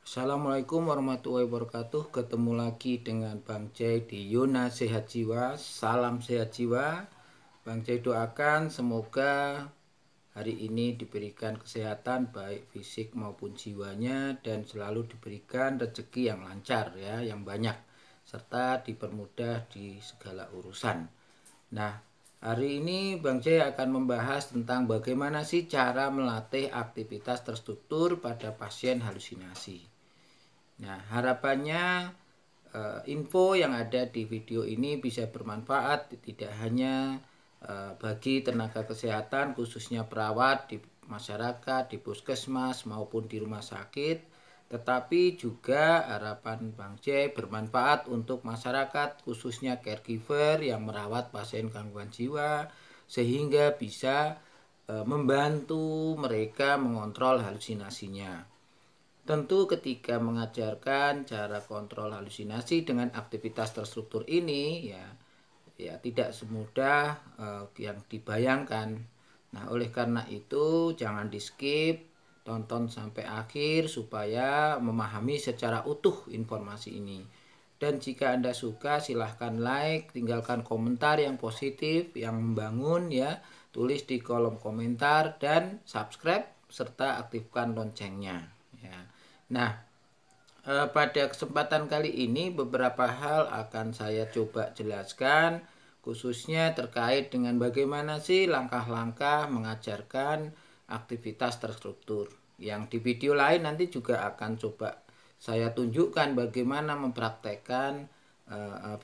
Assalamualaikum warahmatullahi wabarakatuh. Ketemu lagi dengan Bang Jai di Yona Sehat Jiwa. Salam sehat jiwa. Bang Jai doakan semoga hari ini diberikan kesehatan baik fisik maupun jiwanya, dan selalu diberikan rezeki yang lancar ya, yang banyak, serta dipermudah di segala urusan. Nah, hari ini Bang Jai akan membahas tentang bagaimana sih cara melatih aktivitas terstruktur pada pasien halusinasi. Nah, harapannya info yang ada di video ini bisa bermanfaat tidak hanya bagi tenaga kesehatan, khususnya perawat di masyarakat, di puskesmas maupun di rumah sakit, tetapi juga harapan Bang J bermanfaat untuk masyarakat, khususnya caregiver yang merawat pasien gangguan jiwa, sehingga bisa membantu mereka mengontrol halusinasinya. Tentu ketika mengajarkan cara kontrol halusinasi dengan aktivitas terstruktur ini ya tidak semudah yang dibayangkan. Nah, oleh karena itu jangan di-skip, tonton sampai akhir supaya memahami secara utuh informasi ini. Dan jika Anda suka, silahkan like, tinggalkan komentar yang positif, yang membangun ya, tulis di kolom komentar, dan subscribe serta aktifkan loncengnya ya. Nah, pada kesempatan kali ini beberapa hal akan saya coba jelaskan, khususnya terkait dengan bagaimana sih langkah-langkah mengajarkan aktivitas terstruktur. Yang di video lain nanti juga akan coba saya tunjukkan bagaimana mempraktekkan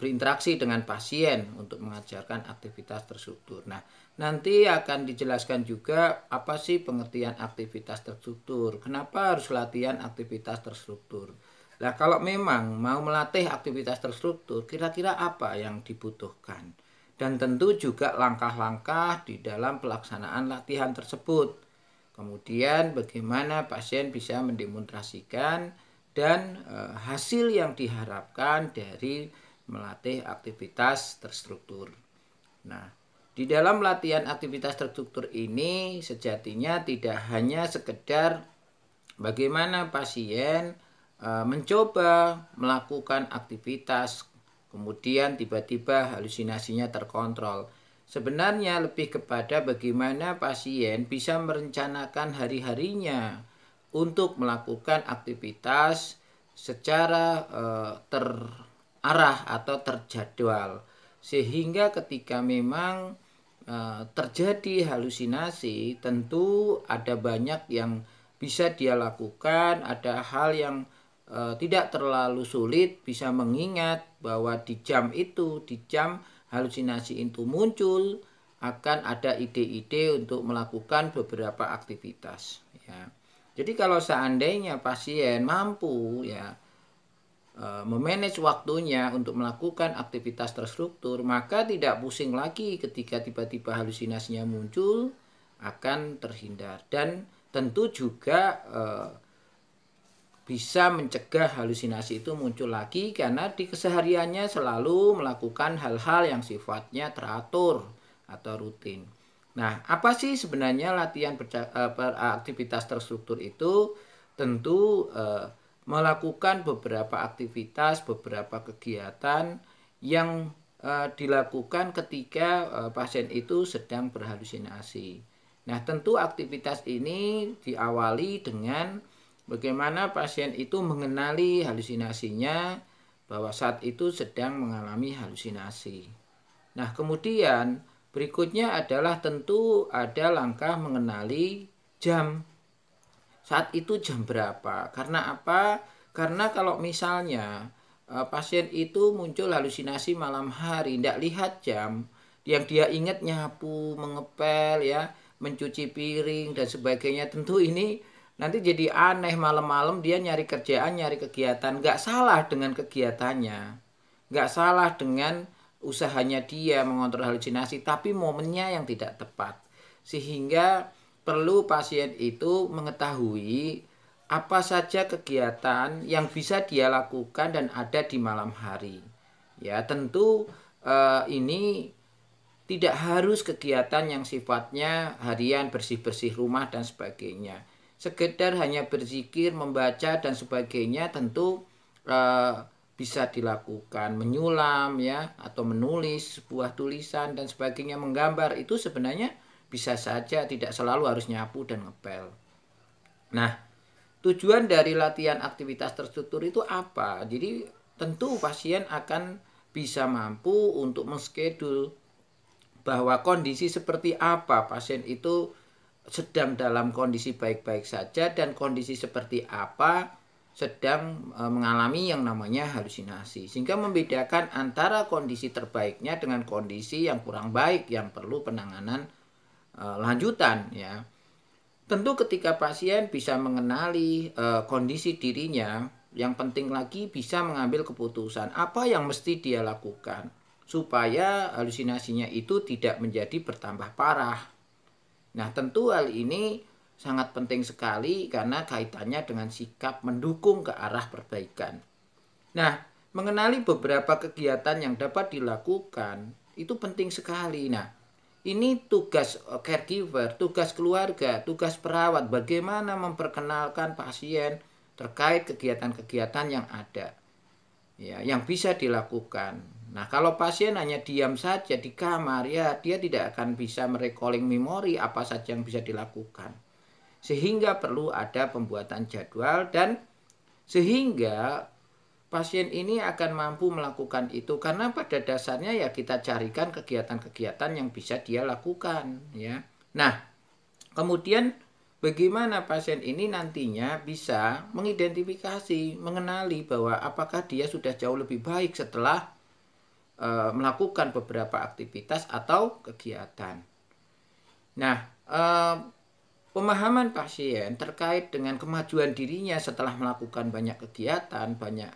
berinteraksi dengan pasien untuk mengajarkan aktivitas terstruktur. Nah, nanti akan dijelaskan juga apa sih pengertian aktivitas terstruktur. Kenapa harus latihan aktivitas terstruktur? Nah, kalau memang mau melatih aktivitas terstruktur, kira-kira apa yang dibutuhkan? Dan tentu juga langkah-langkah di dalam pelaksanaan latihan tersebut. Kemudian bagaimana pasien bisa mendemonstrasikan dan hasil yang diharapkan dari melatih aktivitas terstruktur. Nah, di dalam latihan aktivitas terstruktur ini sejatinya tidak hanya sekedar bagaimana pasien mencoba melakukan aktivitas kemudian tiba-tiba halusinasinya terkontrol. Sebenarnya lebih kepada bagaimana pasien bisa merencanakan hari-harinya untuk melakukan aktivitas secara terarah atau terjadwal, sehingga ketika memang terjadi halusinasi, tentu ada banyak yang bisa dia lakukan, ada hal yang tidak terlalu sulit, bisa mengingat bahwa di jam itu, di jam halusinasi itu muncul, akan ada ide-ide untuk melakukan beberapa aktivitas ya. Jadi kalau seandainya pasien mampu ya memanage waktunya untuk melakukan aktivitas terstruktur, maka tidak pusing lagi ketika tiba-tiba halusinasinya muncul, akan terhindar. Dan tentu juga bisa mencegah halusinasi itu muncul lagi, karena di kesehariannya selalu melakukan hal-hal yang sifatnya teratur atau rutin. Nah, apa sih sebenarnya latihan aktivitas terstruktur itu? Tentu melakukan beberapa aktivitas, beberapa kegiatan yang dilakukan ketika pasien itu sedang berhalusinasi. Nah, tentu aktivitas ini diawali dengan bagaimana pasien itu mengenali halusinasinya, bahwa saat itu sedang mengalami halusinasi. Nah, kemudian berikutnya adalah tentu ada langkah mengenali jam. Saat itu jam berapa? Karena apa? Karena kalau misalnya pasien itu muncul halusinasi malam hari, tidak lihat jam, yang dia ingat nyapu, mengepel ya, mencuci piring dan sebagainya, tentu ini nanti jadi aneh, malam-malam dia nyari kerjaan, nyari kegiatan. Nggak salah dengan kegiatannya, nggak salah dengan usahanya dia mengontrol halusinasi, tapi momennya yang tidak tepat. Sehingga perlu pasien itu mengetahui apa saja kegiatan yang bisa dia lakukan dan ada di malam hari. Ya, tentu ini tidak harus kegiatan yang sifatnya harian, bersih-bersih rumah dan sebagainya. sekedar hanya berzikir, membaca dan sebagainya tentu bisa dilakukan. Menyulam ya, atau menulis sebuah tulisan dan sebagainya, menggambar, itu sebenarnya bisa saja, tidak selalu harus nyapu dan ngepel. Nah, tujuan dari latihan aktivitas terstruktur itu apa? Jadi tentu pasien akan bisa mampu untuk menschedule bahwa kondisi seperti apa pasien itu sedang dalam kondisi baik-baik saja dan kondisi seperti apa sedang mengalami yang namanya halusinasi, sehingga membedakan antara kondisi terbaiknya dengan kondisi yang kurang baik yang perlu penanganan lanjutan ya. Tentu ketika pasien bisa mengenali kondisi dirinya, yang penting lagi bisa mengambil keputusan apa yang mesti dia lakukan supaya halusinasinya itu tidak menjadi bertambah parah. Nah, tentu hal ini sangat penting sekali karena kaitannya dengan sikap mendukung ke arah perbaikan. Nah, mengenali beberapa kegiatan yang dapat dilakukan itu penting sekali. Nah, ini tugas caregiver, tugas keluarga, tugas perawat, bagaimana memperkenalkan pasien terkait kegiatan-kegiatan yang ada, ya, yang bisa dilakukan. Nah, kalau pasien hanya diam saja di kamar, ya dia tidak akan bisa merecalling memori apa saja yang bisa dilakukan. Sehingga perlu ada pembuatan jadwal dan sehingga pasien ini akan mampu melakukan itu karena pada dasarnya ya kita carikan kegiatan-kegiatan yang bisa dia lakukan ya. Nah, kemudian bagaimana pasien ini nantinya bisa mengidentifikasi, mengenali bahwa apakah dia sudah jauh lebih baik setelah melakukan beberapa aktivitas atau kegiatan. Nah, pemahaman pasien terkait dengan kemajuan dirinya setelah melakukan banyak kegiatan, banyak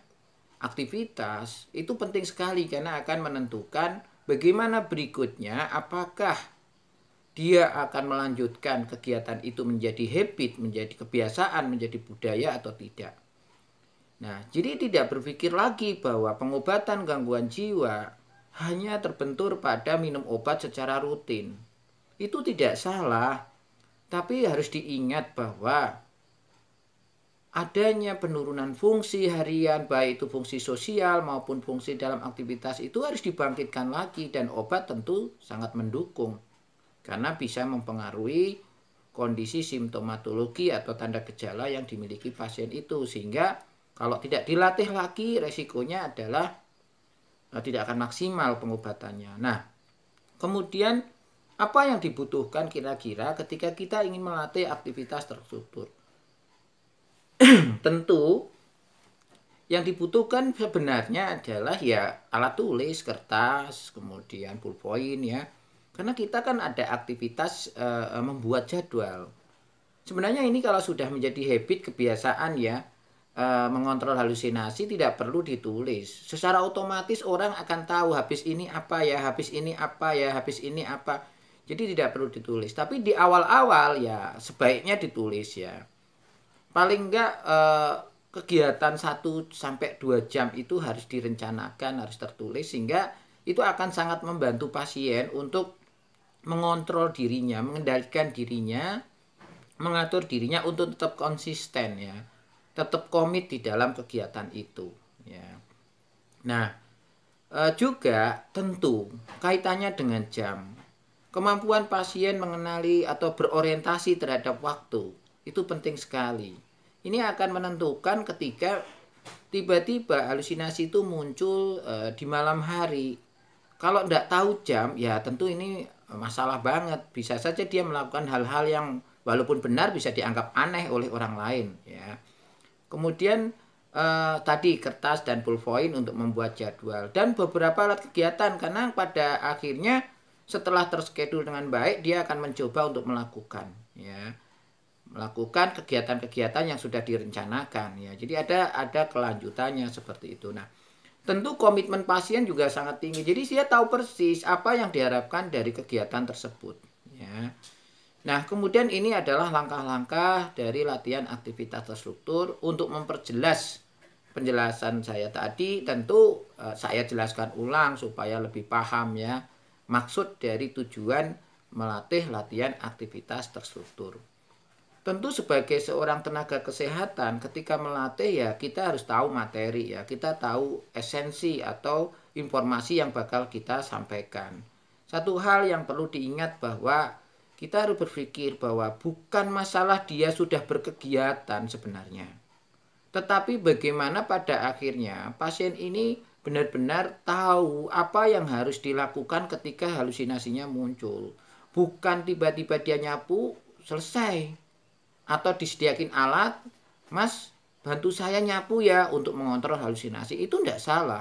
aktivitas, itu penting sekali karena akan menentukan bagaimana berikutnya, apakah dia akan melanjutkan kegiatan itu menjadi habit, menjadi kebiasaan, menjadi budaya atau tidak. Nah, jadi tidak berpikir lagi bahwa pengobatan gangguan jiwa hanya terbentur pada minum obat secara rutin. Itu tidak salah, tapi harus diingat bahwa adanya penurunan fungsi harian, baik itu fungsi sosial maupun fungsi dalam aktivitas itu harus dibangkitkan lagi, dan obat tentu sangat mendukung karena bisa mempengaruhi kondisi simptomatologi atau tanda gejala yang dimiliki pasien itu, sehingga kalau tidak dilatih lagi resikonya adalah tidak akan maksimal pengobatannya. Nah, kemudian apa yang dibutuhkan kira-kira ketika kita ingin melatih aktivitas terstruktur? Tentu yang dibutuhkan sebenarnya adalah ya alat tulis, kertas, kemudian ballpoint ya. Karena kita kan ada aktivitas membuat jadwal. Sebenarnya ini kalau sudah menjadi habit, kebiasaan ya, mengontrol halusinasi tidak perlu ditulis. Secara otomatis orang akan tahu habis ini apa ya, habis ini apa ya, habis ini apa. Jadi tidak perlu ditulis. Tapi di awal-awal ya sebaiknya ditulis ya. Paling enggak kegiatan 1-2 jam itu harus direncanakan, harus tertulis, sehingga itu akan sangat membantu pasien untuk mengontrol dirinya, mengendalikan dirinya, mengatur dirinya untuk tetap konsisten ya, tetap komit di dalam kegiatan itu ya. Nah, juga tentu kaitannya dengan jam. Kemampuan pasien mengenali atau berorientasi terhadap waktu itu penting sekali. Ini akan menentukan ketika tiba-tiba halusinasi itu muncul di malam hari. Kalau tidak tahu jam, ya tentu ini masalah banget. Bisa saja dia melakukan hal-hal yang walaupun benar bisa dianggap aneh oleh orang lain ya. Kemudian tadi kertas dan ballpoint untuk membuat jadwal dan beberapa alat kegiatan, karena pada akhirnya setelah terschedule dengan baik dia akan mencoba untuk melakukan ya, melakukan kegiatan-kegiatan yang sudah direncanakan ya. Jadi ada kelanjutannya seperti itu. Nah, tentu komitmen pasien juga sangat tinggi. Jadi dia tahu persis apa yang diharapkan dari kegiatan tersebut ya. Nah, kemudian ini adalah langkah-langkah dari latihan aktivitas terstruktur. Untuk memperjelas penjelasan saya tadi, tentu saya jelaskan ulang supaya lebih paham ya maksud dari tujuan melatih latihan aktivitas terstruktur. Tentu sebagai seorang tenaga kesehatan ketika melatih ya kita harus tahu materi ya. Kita tahu esensi atau informasi yang bakal kita sampaikan. Satu hal yang perlu diingat bahwa kita harus berpikir bahwa bukan masalah dia sudah berkegiatan sebenarnya. Tetapi bagaimana pada akhirnya pasien ini benar-benar tahu apa yang harus dilakukan ketika halusinasinya muncul. Bukan tiba-tiba dia nyapu selesai. Atau disediakan alat, Mas bantu saya nyapu ya untuk mengontrol halusinasi. Itu tidak salah.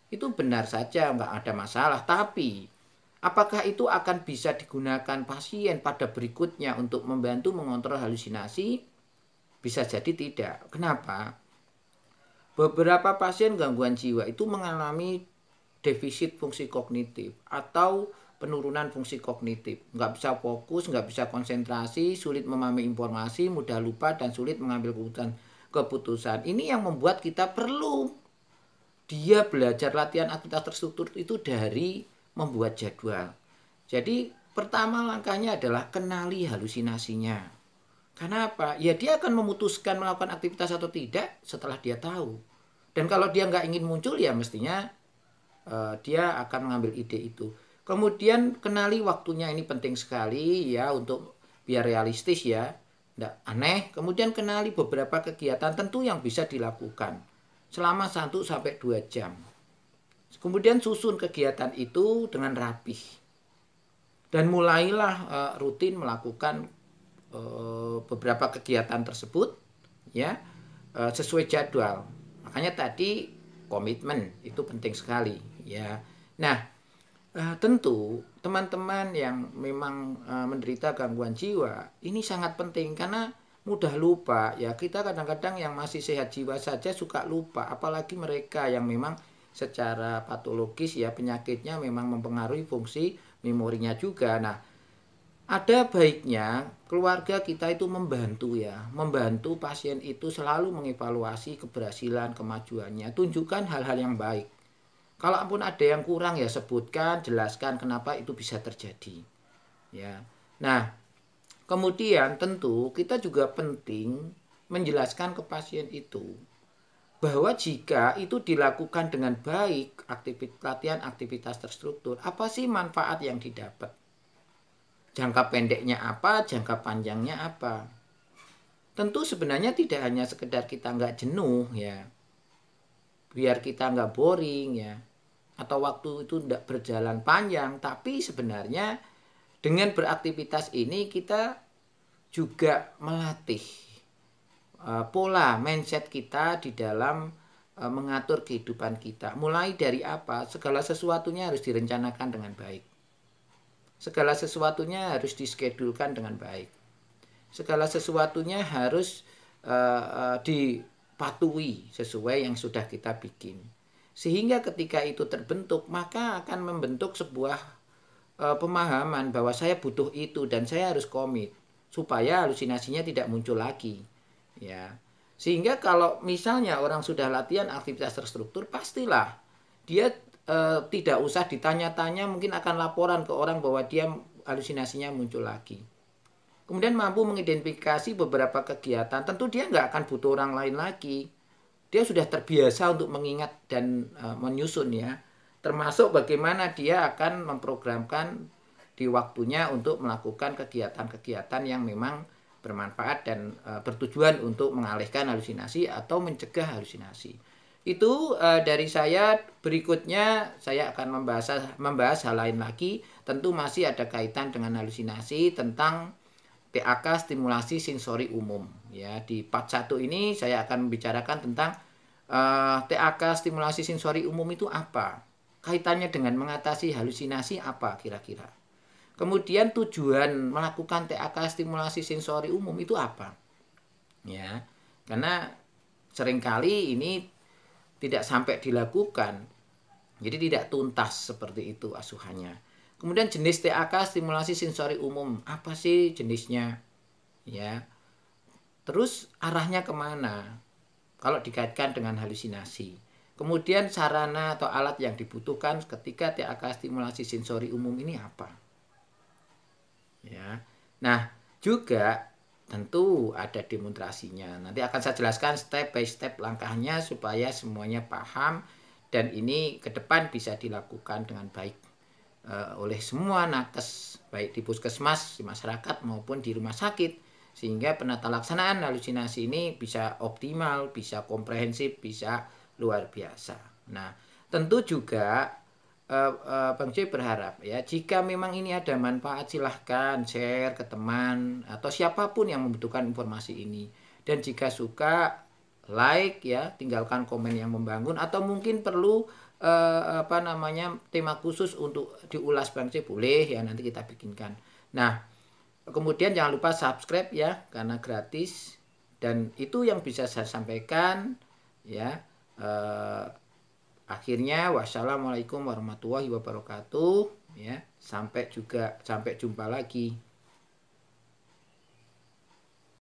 Itu benar saja, nggak ada masalah. Tapi apakah itu akan bisa digunakan pasien pada berikutnya untuk membantu mengontrol halusinasi? Bisa jadi tidak. Kenapa? Beberapa pasien gangguan jiwa itu mengalami defisit fungsi kognitif atau penurunan fungsi kognitif. Nggak bisa fokus, nggak bisa konsentrasi, sulit memahami informasi, mudah lupa, dan sulit mengambil keputusan. Ini yang membuat kita perlu dia belajar latihan aktivitas terstruktur itu dari membuat jadwal. Jadi pertama langkahnya adalah kenali halusinasinya. Karena apa? Ya dia akan memutuskan melakukan aktivitas atau tidak setelah dia tahu. Dan kalau dia nggak ingin muncul ya mestinya dia akan mengambil ide itu. Kemudian kenali waktunya, ini penting sekali ya untuk biar realistis ya, tidak aneh. Kemudian kenali beberapa kegiatan tentu yang bisa dilakukan selama 1-2 jam. Kemudian susun kegiatan itu dengan rapih. Dan mulailah rutin melakukan beberapa kegiatan tersebut ya sesuai jadwal. Makanya tadi komitmen itu penting sekali ya. Nah, tentu teman-teman yang memang menderita gangguan jiwa ini sangat penting karena mudah lupa ya. Kita kadang-kadang yang masih sehat jiwa saja suka lupa, apalagi mereka yang memang secara patologis ya penyakitnya memang mempengaruhi fungsi memorinya juga. Nah, ada baiknya keluarga kita itu membantu pasien itu selalu mengevaluasi keberhasilan, kemajuannya, tunjukkan hal-hal yang baik. Kalaupun ada yang kurang ya sebutkan, jelaskan kenapa itu bisa terjadi. Ya. Nah, kemudian tentu kita juga penting menjelaskan ke pasien itu bahwa jika itu dilakukan dengan baik, latihan aktivitas terstruktur, apa sih manfaat yang didapat? Jangka pendeknya apa, jangka panjangnya apa? Tentu sebenarnya tidak hanya sekedar kita nggak jenuh ya, biar kita nggak boring ya, atau waktu itu tidak berjalan panjang, tapi sebenarnya dengan beraktivitas ini kita juga melatih pola mindset kita di dalam mengatur kehidupan kita. Mulai dari apa? Segala sesuatunya harus direncanakan dengan baik. Segala sesuatunya harus diskedulkan dengan baik. Segala sesuatunya harus dipatuhi sesuai yang sudah kita bikin. Sehingga ketika itu terbentuk, maka akan membentuk sebuah pemahaman bahwa saya butuh itu dan saya harus komit supaya halusinasinya tidak muncul lagi. Ya. Sehingga kalau misalnya orang sudah latihan aktivitas terstruktur, pastilah dia tidak usah ditanya-tanya, mungkin akan laporan ke orang bahwa dia halusinasinya muncul lagi. Kemudian mampu mengidentifikasi beberapa kegiatan, tentu dia nggak akan butuh orang lain lagi. Dia sudah terbiasa untuk mengingat dan menyusun ya. Termasuk bagaimana dia akan memprogramkan di waktunya untuk melakukan kegiatan-kegiatan yang memang bermanfaat dan bertujuan untuk mengalihkan halusinasi atau mencegah halusinasi. Itu dari saya. Berikutnya saya akan membahas hal lain lagi. Tentu masih ada kaitan dengan halusinasi tentang TAK stimulasi sensori umum. Ya, di part 1 ini saya akan membicarakan tentang TAK stimulasi sensori umum itu apa? Kaitannya dengan mengatasi halusinasi apa kira-kira? Kemudian tujuan melakukan TAK stimulasi sensori umum itu apa? Ya, karena seringkali ini tidak sampai dilakukan. Jadi tidak tuntas seperti itu asuhannya. Kemudian jenis TAK stimulasi sensori umum, apa sih jenisnya? Ya. Terus arahnya kemana? Kalau dikaitkan dengan halusinasi. Kemudian sarana atau alat yang dibutuhkan ketika TAK stimulasi sensori umum ini apa? Ya. Nah, juga tentu ada demonstrasinya. Nanti akan saya jelaskan step by step langkahnya supaya semuanya paham dan ini ke depan bisa dilakukan dengan baik oleh semua nakes baik di puskesmas, di masyarakat maupun di rumah sakit, sehingga penata laksanaan halusinasi ini bisa optimal, bisa komprehensif, bisa luar biasa. Nah, tentu juga Bang Joy berharap ya, jika memang ini ada manfaat silahkan share ke teman atau siapapun yang membutuhkan informasi ini. Dan jika suka, like ya, tinggalkan komen yang membangun atau mungkin perlu tema khusus untuk diulas Bang Joy, boleh ya, nanti kita bikinkan. Nah, kemudian jangan lupa subscribe ya, karena gratis dan itu yang bisa saya sampaikan ya. Akhirnya wassalamualaikum warahmatullahi wabarakatuh ya. Sampai jumpa lagi.